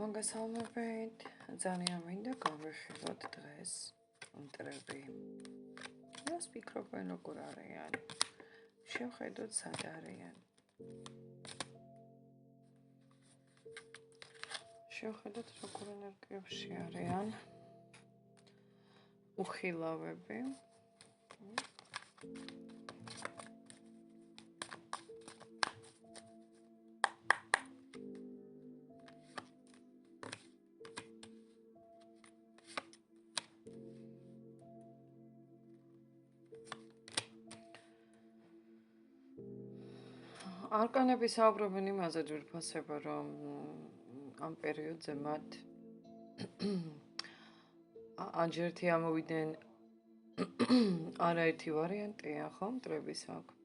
მოგესალმებით, ძალიან მინდა გავეხილოთ დღეს მტრები. რას ფიქრობენ, როგორ არიან? შევხედოთ, სად არიან. შევხედოთ, როგორ ენერგიებში არიან. უხილავები. არკანები საუბრობენ იმაზე ძვირფასება, რომ ამ პერიოდზე მათ ანჯერეთი ამოვიდნენ არაერთი ვარიანტია, ხო, მტრების აქვს.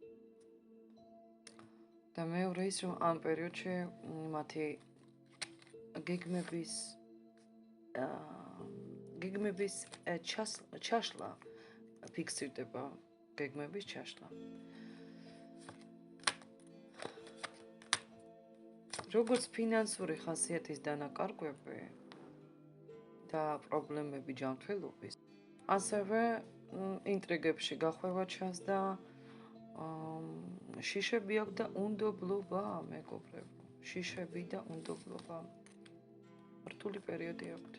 და მეორე ის, რომ ამ პერიოდში მათი გეგმების ჩაშლა ფიქსირდება, გეგმების ჩაშლა. როგორც ფინანსური ხასიათის დანაკარგვები და პრობლემები ჯანმრთელობის, ასევე ინტრიგებში გახვევა ჩანს და შიშები აქვს და უნდობლობა, მეგობრებო, შიშები და უნდობლობა. რთული პერიოდი აქვთ.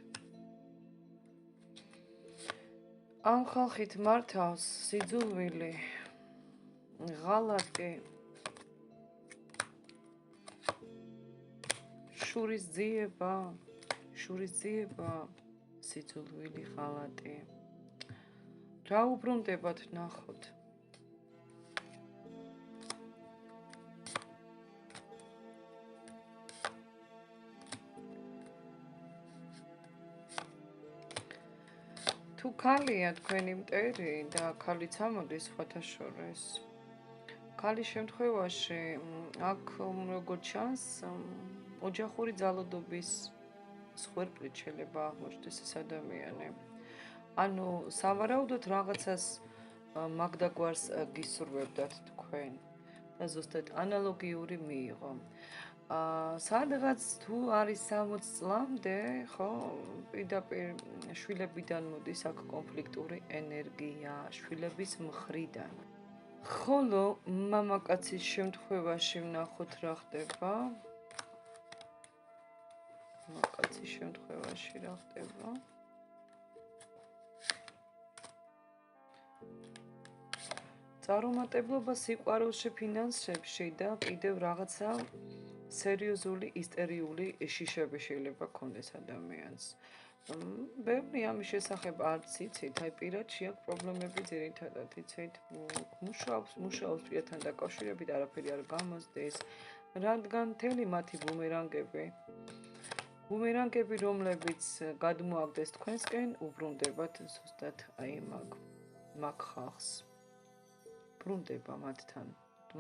ამ ხალხით მართავს სიძულვილი, ღალატი, შურისძიება, სიძულვილი, ღალატი. რა უბრუნდებათ ნახოთ. თუ ქალია თქვენი მტერი და ქალიც ამოდის სხვათა შორის. ქალის შემთხვევაში აქ როგორც ჩანს, ოჯახური ძალადობის სხვერპლით შეიძლება აღმოჩნდეს ეს ადამიანი. ანუ სავარაუდოდ რაღაცას მაგდაგვარს გისურვებდათ თქვენ და ზუსტად ანალოგიური მიიღო. სადღაც თუ არის 60 წლამდე, ხო, პირდაპირ შვილებიდან მოდის აქ კონფლიქტური ენერგია, შვილების მხრიდან. ხოლო მამაკაცის შემთხვევაში ვნახოთ რა ხდება. მამაკაცის შემთხვევაში რა ხდება? წარუმატებლობა სიყვარულში, ფინანსებში და კიდევ რაღაცა სერიოზული ისტერიული შიშები შეიძლება ქონდეს ადამიანს. ბევრი ამის შესახებ არც იცით, აი პირადში აქვს პრობლემები ძირითადად იცით, მუშაობს პირთან დაკავშირებით, არაფერი არ გამოსდეს, რადგან მთელი მათი ბუმერანგები, რომლებიც გადმოაგდეს თქვენსკენ, უბრუნდებათ ზუსტად აი მაგ ხალხს. ბრუნდება მათთან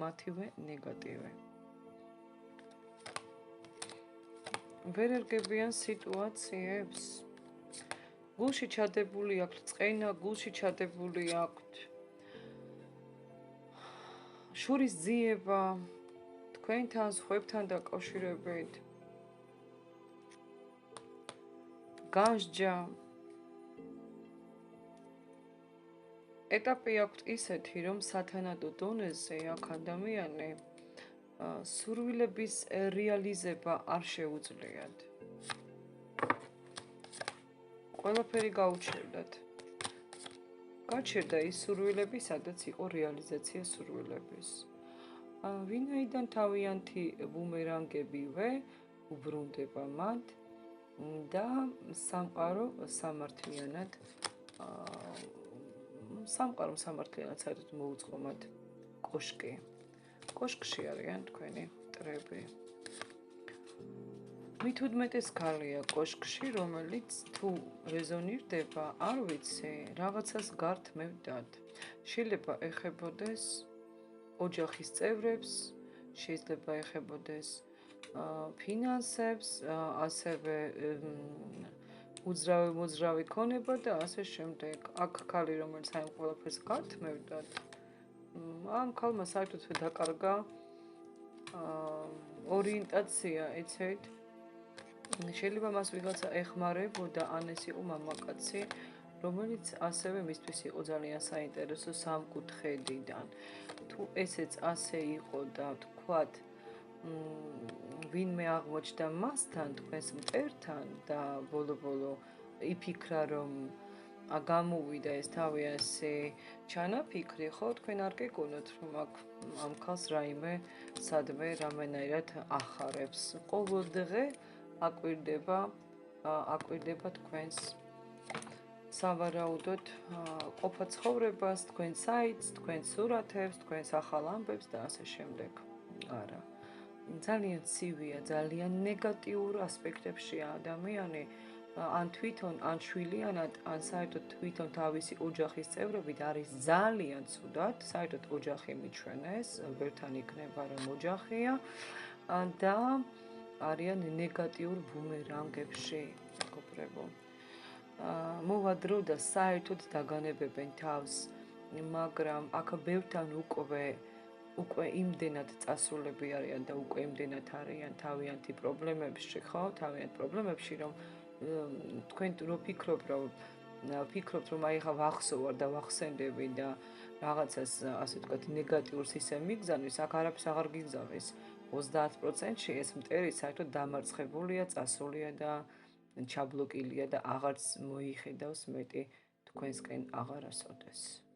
მათივე ნეგატივი. ვერ ერგებიან სიტუაციებს. გულში ჩადებული აქვთ წყენა, გულში ჩადებული აქვთ შურისძიება თქვენთან, სხვებთან დაკავშირებით. განსჯა. ეტაპი აქვთ ისეთი, რომ სათანადო დონეზე აქ ადამიანი სურვილების რეალიზება არ შეუძლიათ. ყველაფერი გაუჩერდათ. გაჩერდა ის სურვილები, სადაც იყო რეალიზაცია სურვილების. ვინაიდან თავიანთი ბუმერანგებივე უბრუნდება მათ და სამყარო სამართლიანად საერთოდ მოუწყო მათ კოშკი. კოშკში არიან თქვენი მტრები. მით უდმეტეს ქალია კოშკში, რომელიც თუ რეზონირდება, არ ვიცი, რაღაცას გართმევდათ. შეიძლება ეხებოდეს ოჯახის წევრებს, შეიძლება ეხებოდეს ფინანსებს, ასევე უძრავი ქონება და ასე შემდეგ. აქ ქალი, რომელიც აი ყველაფერს გართმევდათ, ამ ქალმა საერთოდ დაკარგა ორიენტაცია, იცით? შეიძლება მას ვიღაცა ეხმარებოდა, ან ეს იყო მამაკაცი, რომელიც ასევე მისთვის იყო ძალიან საინტერესო სამკუთხედიდან. თუ ესეც ასე იყო და თქვათ, ვინმე აღმოჩნდა მასთან, თქვენს მტერთან და ბოლო-ბოლო იფიქრა, რომ გამოვიდა ეს თავი ასე ჩანაფიქრი, ხო, თქვენ არ გეკონოთ, რომ აქ ამ ქალს რაიმე სადმე რამენაირად ახარებს. ყოველ დღე აკვირდება აკვირდება თქვენს სავარაუდოდ ყოფა ცხოვრებას, თქვენ საიტს, თქვენ სურათებს, თქვენს ახალ ამბებს და ასე შემდეგ. არა. ძალიან ცივია, ძალიან ნეგატიურ ასპექტებშია ადამიანი, ან თვითონ, ან შვილიანად, ან საერთოდ თვითონ თავისი ოჯახის წევრებით არის ძალიან ცუდად, საერთოდ ოჯახი მიჩვენეს, ვერთან იქნება რომ ოჯახია და არიან ნეგატიურ ბუმერანგებში, მეგობრებო. მოვა დრო და საერთოდ დაგანებებენ თავს, მაგრამ აქ ბევრთან უკვე იმდენად წასულები არიან და უკვე იმდენად არიან თავიანთი პრობლემებში, ხო? თავიანთ პრობლემებში, რომ თქვენ რო ფიქრობთ, რომ აი ხა ვახსოვარ და ვახსენდები და რაღაცას, ასე ვთქვათ, ნეგატიურს ისე მიგზავნის, აქ არაფერს აღარ გიგზავნის. 30%-ში ეს მტერი საერთოდ დამარცხებულია, წასულია და ჩაბლოკილია და აღარც მოიხედავს მეტი თქვენსკენ აღარასოდეს.